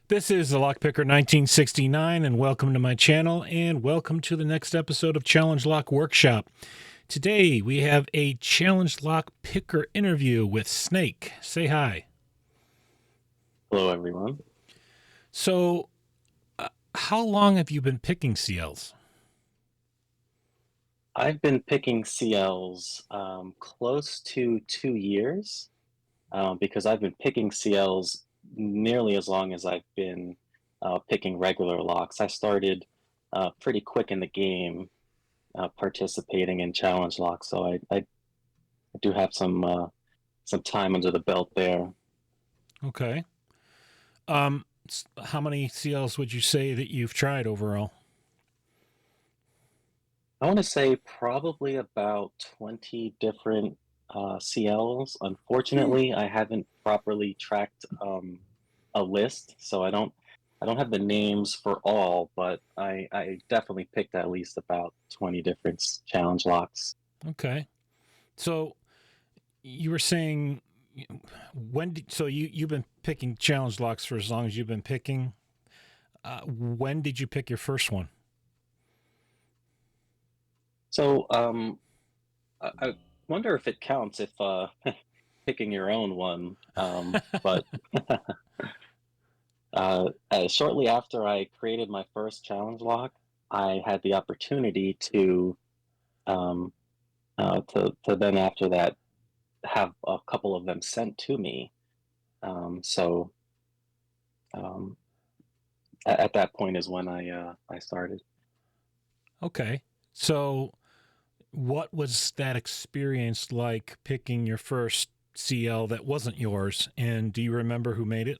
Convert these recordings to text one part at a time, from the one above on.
This is the Lockpicker 1969, and welcome to my channel, and welcome to the next episode of Challenge Lock Workshop. Today, we have a Challenge Lock Picker interview with Snake. Say hi. Hello, everyone. So, how long have you been picking CLs? I've been picking CLs close to 2 years because I've been picking CLs nearly as long as I've been picking regular locks. I started pretty quick in the game participating in challenge locks, so I do have some time under the belt there. Okay. How many CLs would you say that you've tried overall? I want to say probably about 20 different CLs. Phew. Unfortunately, I haven't properly tracked a list, so I don't have the names for all, but I definitely picked at least about 20 different challenge locks. Okay. So, you were saying you've been picking challenge locks for as long as you've been picking. When did you pick your first one? So I wonder if it counts if picking your own one. But shortly after I created my first challenge lock, I had the opportunity um, to then after that have a couple of them sent to me. So um, at that point is when I started. Okay. So, what was that experience like picking your first CL that wasn't yours? And do you remember who made it?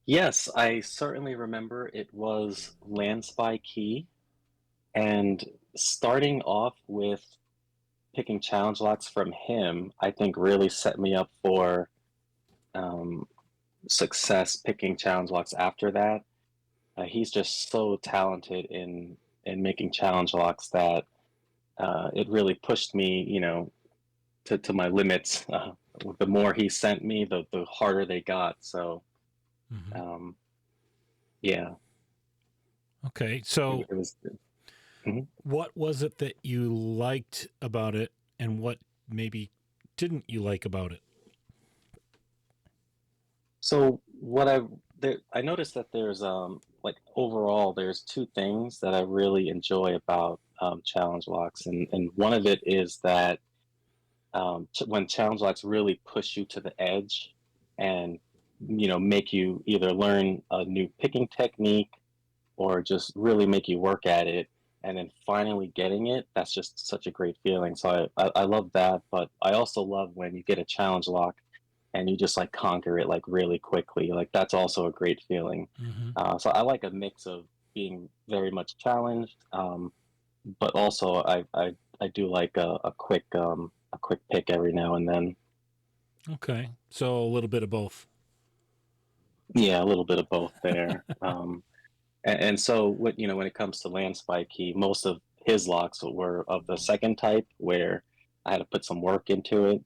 Yes, I certainly remember it was Landspy Key, and starting off with picking challenge locks from him, I think really set me up for um, success picking challenge locks after that. He's just so talented in making challenge locks that it really pushed me, to my limits. The more he sent me, the harder they got. So Mm-hmm. um, yeah, Okay. it, So, it was. Mhm. what was it that you liked about it, and what maybe didn't you like about it? So I noticed that there's like overall there's two things that I really enjoy about challenge locks, and one of it is that when challenge locks really push you to the edge and make you either learn a new picking technique or just really make you work at it, and then finally getting it, that's just such a great feeling. So I love that, but I also love when you get a challenge lock and you just like conquer it like really quickly. Like that's also a great feeling. Mm-hmm. So I like a mix of being very much challenged, but also I do like a quick pick every now and then. Okay. So, a little bit of both. Yeah, a little bit of both there. And so when it comes to land spike, he most of his locks were of the second type where I had to put some work into it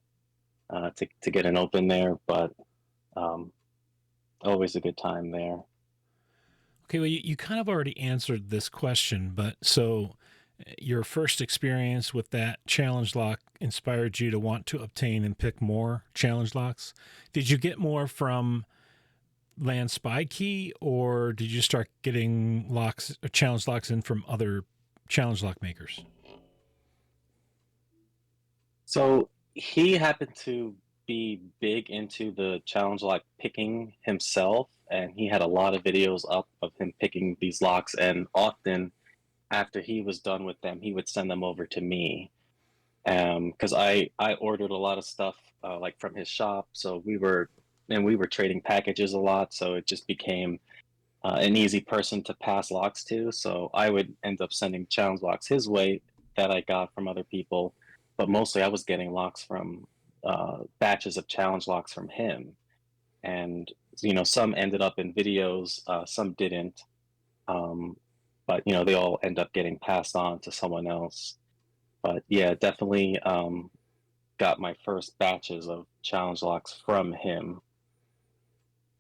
to get an open there, but um, always a good time there. Okay. Well, you kind of already answered this question, but so your first experience with that challenge lock inspired you to want to obtain and pick more challenge locks. Did you get more from Land Spy Key, or did you start getting locks or challenge locks in from other challenge lock makers? So he happened to be big into the challenge lock picking himself, and he had a lot of videos up of him picking these locks. And often after he was done with them, he would send them over to me because I ordered a lot of stuff like from his shop. So we were trading packages a lot, so it just became an easy person to pass locks to. So I would end up sending challenge locks his way that I got from other people, but mostly I was getting locks from batches of challenge locks from him. And some ended up in videos, some didn't. Um, but they all end up getting passed on to someone else. But yeah, definitely got my first batches of challenge locks from him.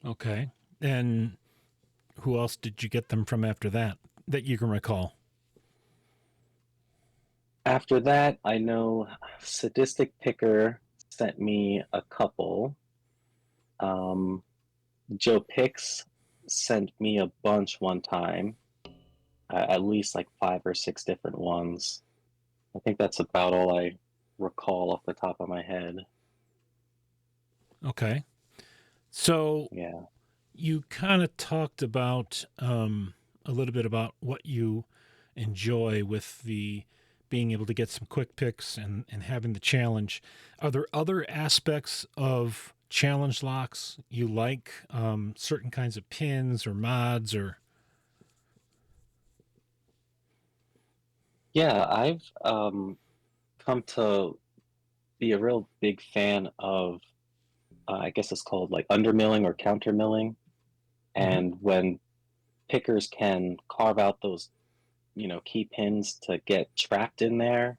Okay. And who else did you get them from after that that you can recall? After that, I know Sadistic Picker sent me a couple. Um, Joe Pix sent me a bunch one time, at least like 5 or 6 different ones. I think that's about all I recall off the top of my head. Okay. So Yeah. you kind of talked about a little bit about what you enjoy with the being able to get some quick picks and having the challenge. Are there other aspects of challenge locks you like? Certain kinds of pins or mods or. Yeah, I've come to be a real big fan of, I guess it's called like undermilling or countermilling. Mm-hmm. And when pickers can carve out those, key pins to get trapped in there,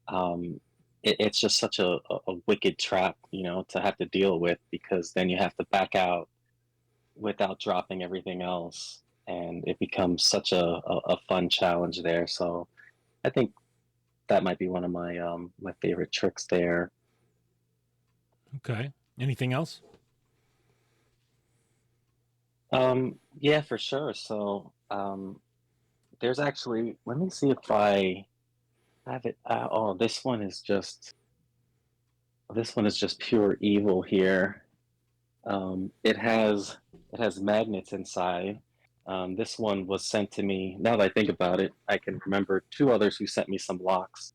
um, it's just such a wicked trap, to have to deal with because then you have to back out without dropping everything else. And it becomes such a fun challenge there. So I think that might be one of my favorite tricks there. Okay. Anything else? Yeah, for sure. So there's actually, let me see if I have it. Oh, this one is just pure evil here. It has magnets inside. This one was sent to me. Now that I think about it, I can remember two others who sent me some locks.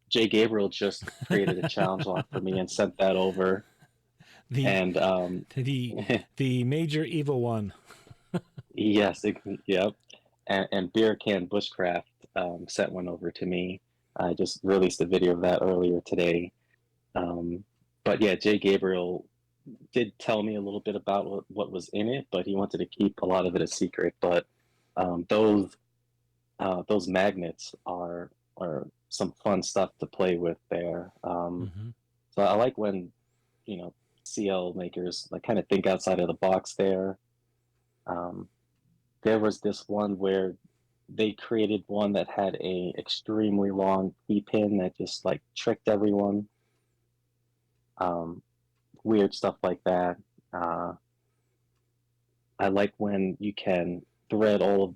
Jay Gabriel just created a challenge lock for me and sent that over. the And the the major evil one. yes, yep. And Beer Can Bushcraft sent one over to me. I just released a video of that earlier today. Um, but yeah, Jay Gabriel did tell me a little bit about what was in it, but he wanted to keep a lot of it a secret. But those magnets are some fun stuff to play with there. Mm-hmm. So I like when you know CL makers like kind of think outside of the box there. Um, there was this one where they created one that had a extremely long key pin that just like tricked everyone. Um, Weird stuff like that. Uh, I like when you can thread uh, all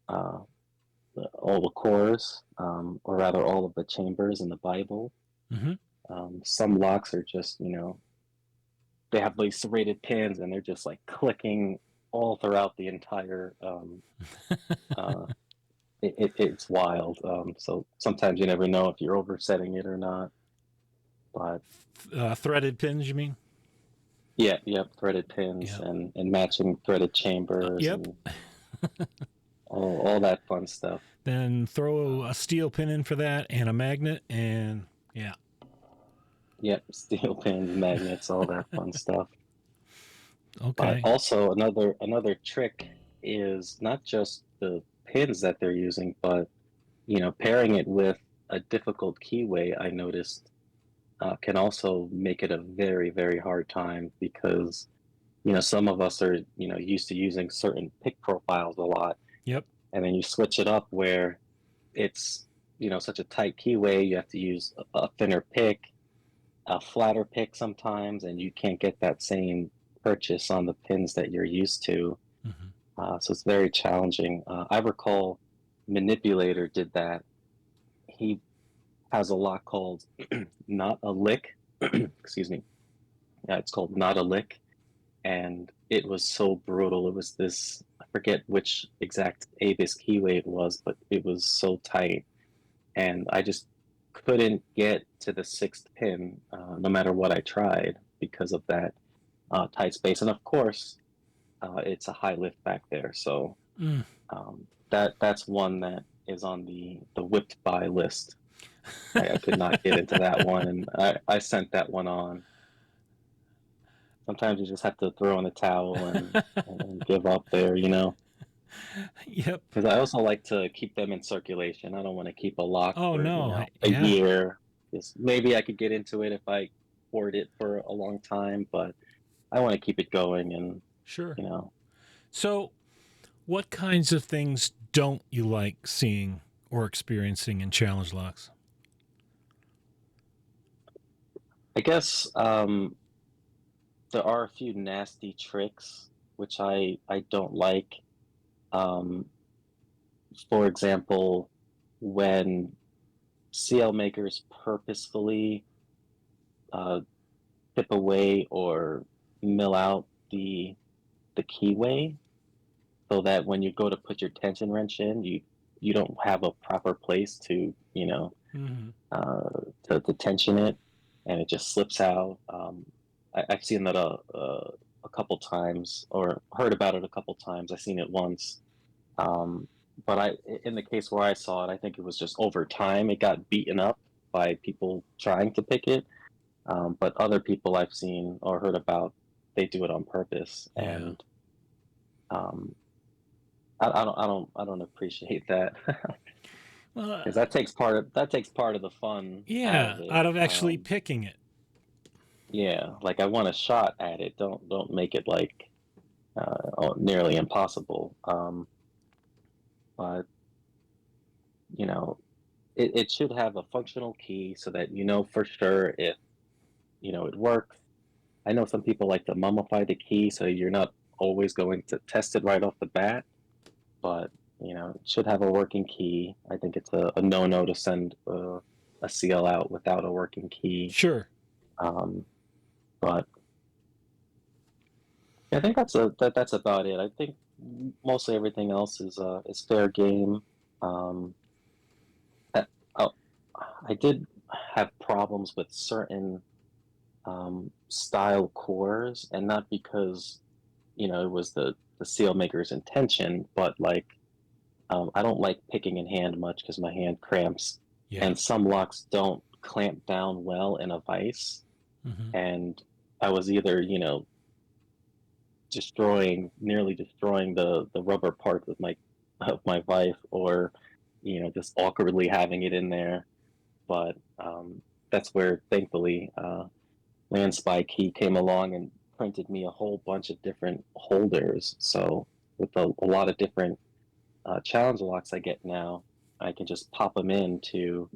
the cores, or rather all of the chambers in the Bible. Mm-hmm. Some locks are just, they have these serrated pins and they're just like clicking all throughout the entire. Uh, it's wild. So sometimes you never know if you're oversetting it or not. But Threaded pins, you mean? yeah, yep, threaded pins Yeah. and matching threaded chambers Yep. and all that fun stuff. Then throw a steel pin in for that and a magnet, and yeah. Yep, steel pins, magnets, all that fun stuff. But Okay. also another trick is not just the pins that they're using, but pairing it with a difficult keyway. I noticed can also make it a very very hard time because some of us are used to using certain pick profiles a lot, Yep. and then you switch it up where it's such a tight keyway. You have to use a thinner pick, a flatter pick sometimes, and you can't get that same purchase on the pins that you're used to. Mm-hmm. So it's very challenging. I recall Manipulator did that. He has a lock called Not a Lick. Excuse me. Yeah, it's called Not a Lick. And it was so brutal. It was this, I forget which exact Avis keyway it was, but it was so tight. And I just couldn't get to the sixth pin, no matter what I tried, because of that tight space. And of course, it's a high lift back there, so Mm. that's one that is on the whipped by list. I could not get into that one, and I sent that one on. Sometimes you just have to throw in the towel and give up there, Yep. because I also like to keep them in circulation. I don't want to keep a lock Oh for no. a Yeah. year. Just maybe I could get into it if I hoard it for a long time, but I want to keep it going, and Sure. you know, So, what kinds of things don't you like seeing or experiencing in challenge locks? I guess there are a few nasty tricks which I don't like. Um, for example, when CL makers purposefully uh, chip away or mill out the keyway, so that when you go to put your tension wrench in, you don't have a proper place to Mm-hmm. uh, to tension it, and it just slips out. I've seen that a couple times, or heard about it a couple times. I've seen it once, um, but in the case where I saw it, I think it was just over time it got beaten up by people trying to pick it. But other people I've seen or heard about, they do it on purpose, Yeah. and um, I don't appreciate that Well, because that takes part of the fun out of yeah, it. out of actually picking it. Yeah, like I want a shot at it. Don't make it like nearly impossible. But you know, it should have a functional key so that you know for sure if it works. I know some people like to mummify the key, so you're not always going to test it right off the bat. But it should have a working key. I think it's a no-no to send a CL out without a working key. Sure. Um, but yeah, I think that's about it. I think mostly everything else is fair game. Um, I, oh, I did have problems with certain style cores, and not because it was the seal maker's intention, but like I don't like picking in hand much because my hand cramps, Yeah. and some locks don't clamp down well in a vise. Mm-hmm. And I was either nearly destroying the rubber parts of my vise, or just awkwardly having it in there. But that's where thankfully Landspy Key came along and printed me a whole bunch of different holders. So with a lot of different challenge locks I get now, I can just pop them into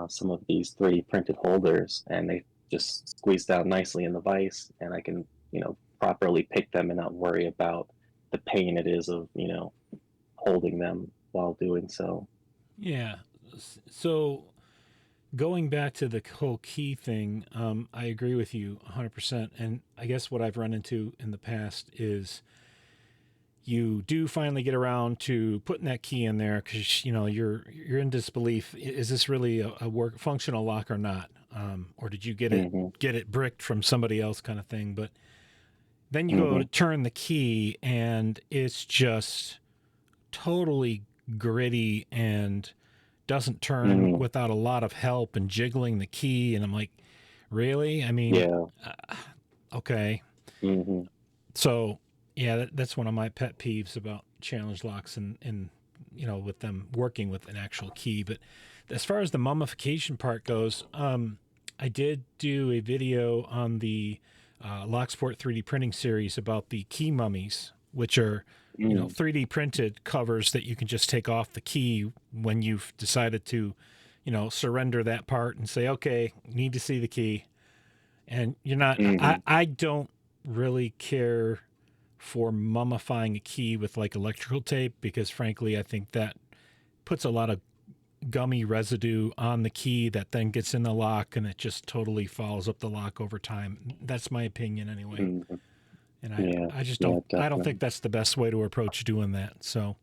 some of these 3D printed holders, and they just squeeze down nicely in the vise, and I can properly pick them and not worry about the pain it is of holding them while doing so. Yeah. So, going back to the whole key thing, I agree with you 100%. And I guess what I've run into in the past is you do finally get around to putting that key in there because you're in disbelief. Is this really a work functional lock or not? Or did you Hmm. get it bricked from somebody else, kind of thing? But then you go to Hmm. turn the key and it's just totally gritty and doesn't turn Hmm. without a lot of help and jiggling the key. And I'm like, really? I mean, Yeah. okay. Hmm. So yeah, that's one of my pet peeves about challenge locks and with them working with an actual key. But as far as the mummification part goes, I did do a video on the Locksport 3D printing series about the key mummies, which are 3D printed covers that you can just take off the key when you've decided to surrender that part and say, okay, need to see the key. And you're not, Hmm. I don't really care for mummifying a key with like electrical tape because frankly I think that puts a lot of gummy residue on the key that then gets in the lock and it just totally follows up the lock over time. That's my opinion anyway. Hmm. And Yeah. I just Yeah. don't think Definitely. that's the best way to approach doing that. So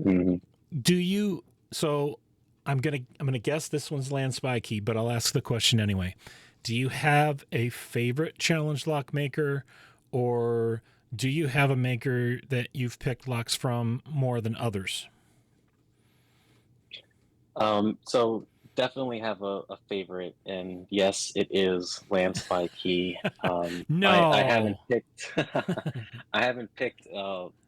Hmm. do you so I'm gonna guess this one's land spy key, but I'll ask the question anyway. Do you have a favorite challenge lock maker, or do you have a maker that you've picked locks from more than others? So definitely have a favorite, and yes, it is Lance by Key. I haven't No. picked I haven't picked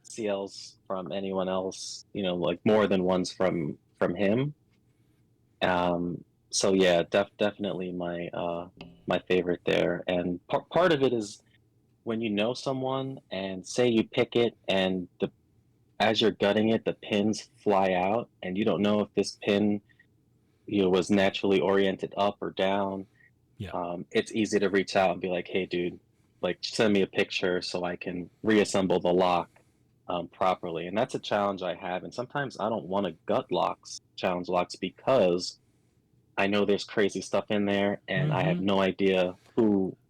CLs from anyone else, like more than once from him. So yeah, definitely my favorite there, and part of it is when you know someone and say you pick it and the as you're gutting it, the pins fly out and you don't know if this pin, was naturally oriented up or down. Yeah. It's easy to reach out and be like, "Hey, dude, like send me a picture so I can reassemble the lock properly." And that's a challenge I have. And sometimes I don't want to challenge locks, because I know there's crazy stuff in there, and I have Mm-hmm. no idea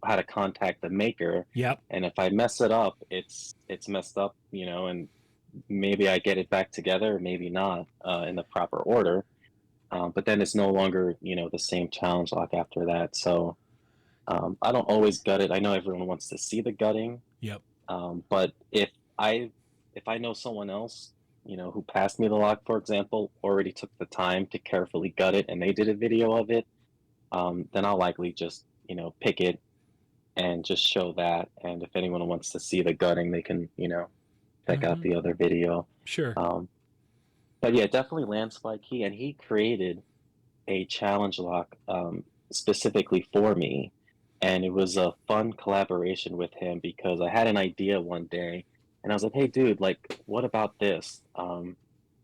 how to contact the maker. Yep. And if I mess it up, it's messed up, and maybe I get it back together, maybe not in the proper order. But then it's no longer, the same challenge lock after that. So I don't always gut it. I know everyone wants to see the gutting, Yep. but I if I know someone else, who passed me the lock, for example, already took the time to carefully gut it, and they did a video of it, then I'll likely just, pick it and just show that. And if anyone wants to see the gutting, they can, check out Mm-hmm. the other video. Sure. Um, but yeah, definitely Landspike Key, and he created a challenge lock specifically for me. And it was a fun collaboration with him because I had an idea one day and I was like, hey, dude, like, what about this?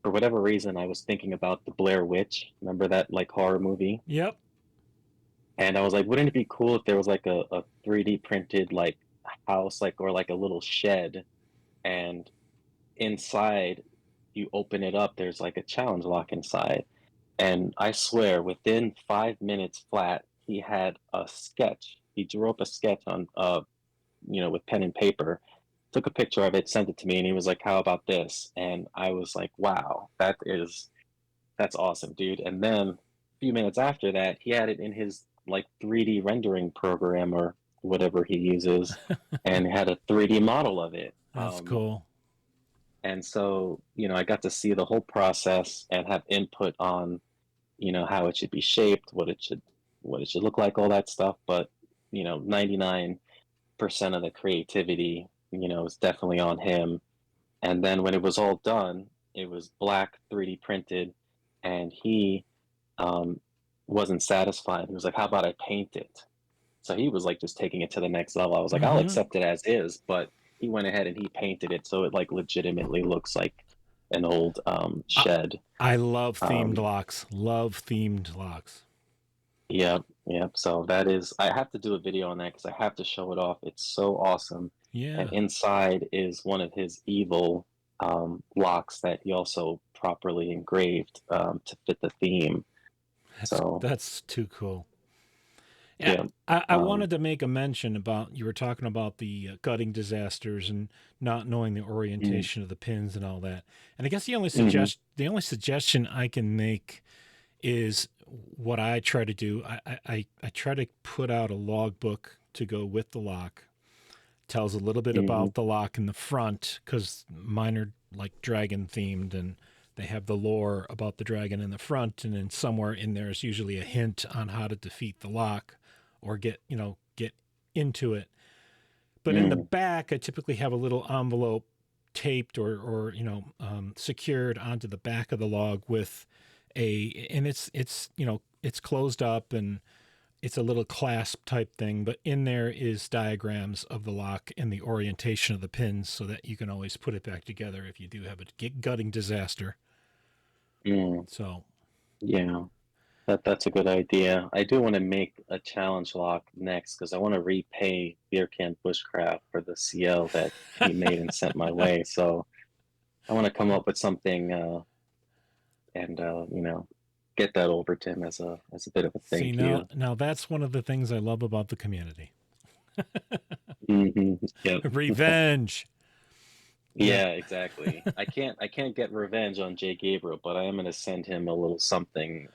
For whatever reason, I was thinking about the Blair Witch. Remember that like horror movie? Yep. And I was like, wouldn't it be cool if there was like a 3D printed like house, like, or like a little shed, and inside you open it up, there's like a challenge lock inside. And I swear, within 5 minutes flat, he had a sketch. He drew up a sketch on, with pen and paper, took a picture of it, sent it to me, and he was like, "How about this?" And I was like, "Wow, that's awesome, dude." And then a few minutes after that, he had it in his like 3D rendering program or whatever he uses, and had a 3D model of it. That's cool. And so, I got to see the whole process and have input on, how it should be shaped, what it should look like, all that stuff. But 99% of the creativity, is definitely on him. And then when it was all done, it was black 3D printed, and he um, wasn't satisfied. He was like, "How about I paint it?" So he was like just taking it to the next level. I was like, "I'll Mm-hmm. accept it as is," but he went ahead and he painted it so it like legitimately looks like an old I, shed. I love themed Um, locks. Love themed locks. Yep, yep. So I have to do a video on that because I have to show it off. It's so awesome. And Yeah. inside is one of his evil locks that he also properly engraved to fit the theme. So, That's too cool. Yeah, yeah. I Um, wanted to make a mention about you were talking about the gutting disasters and not knowing the mm, orientation of the pins and all that. And I guess mhm, the only suggestion I can make is what I try to do. I try to put out a logbook to go with the lock. Tells a little bit mhm, about the lock in the front because mine are like dragon themed and they have the lore about the dragon in the front, and then somewhere in there is usually a hint on how to defeat the lock or get into it. But in the mm, back, I typically have a little envelope taped or secured onto the back of the log with and it's it's closed up and it's a little clasp type thing, but in there is diagrams of the lock and the orientation of the pins so that you can always put it back together if you do have a gutting disaster. mm. So, Yeah, that's a good idea. I do want to make a challenge lock next because I want to repay Beer Can Bushcraft for the CL that he made and sent my way. So I want to come up with something and get that over to him as a bit of a see thank now you. now that's one of the things I love about the community. Yep. Revenge. Yeah. Yeah, exactly. I can't get revenge on Jay Gabriel, but I am gonna send him a little something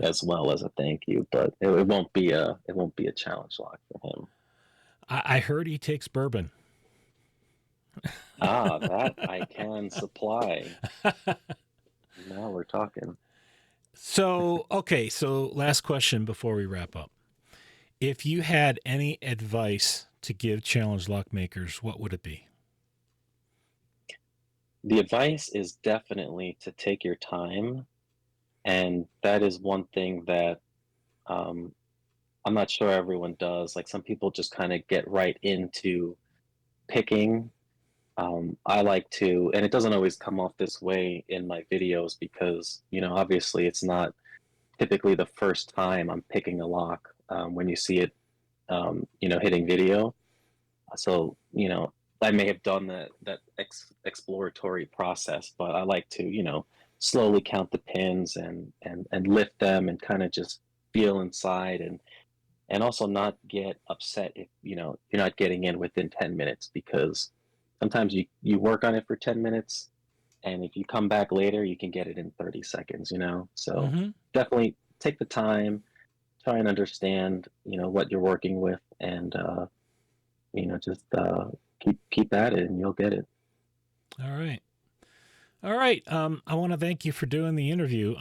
as well as a thank you. But it won't be a challenge lock for him. I heard he takes bourbon. Ah, that I can supply. Now we're talking. So, okay, so last question before we wrap up. If you had any advice to give challenge lock makers, what would it be? The advice is definitely to take your time, and that is one thing that um, I'm not sure everyone does. Like some people just kind of get right into picking. I like to, and it doesn't always come off this way in my videos because, obviously it's not typically the first time I'm picking a lock when you see it, hitting video. So, I may have done that exploratory process, but I like to, slowly count the pins and lift them and kind of just feel inside and also not get upset if, you're not getting in within 10 minutes because sometimes you work on it for 10 minutes and if you come back later, you can get it in 30 seconds, So Mm-hmm. definitely take the time, try and understand, what you're working with and just keep at it and you'll get it. All right. All right. I want to thank you for doing the interview.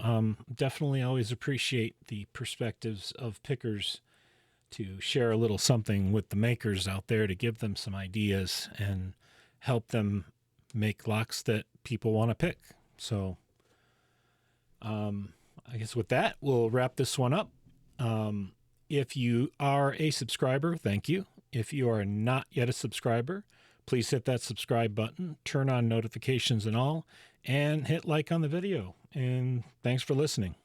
Definitely always appreciate the perspectives of pickers to share a little something with the makers out there to give them some ideas and help them make locks that people want to pick. So, I guess with that, we'll wrap this one up. If you are a subscriber, thank you. If you are not yet a subscriber, please hit that subscribe button, turn on notifications and all, and hit like on the video. And thanks for listening.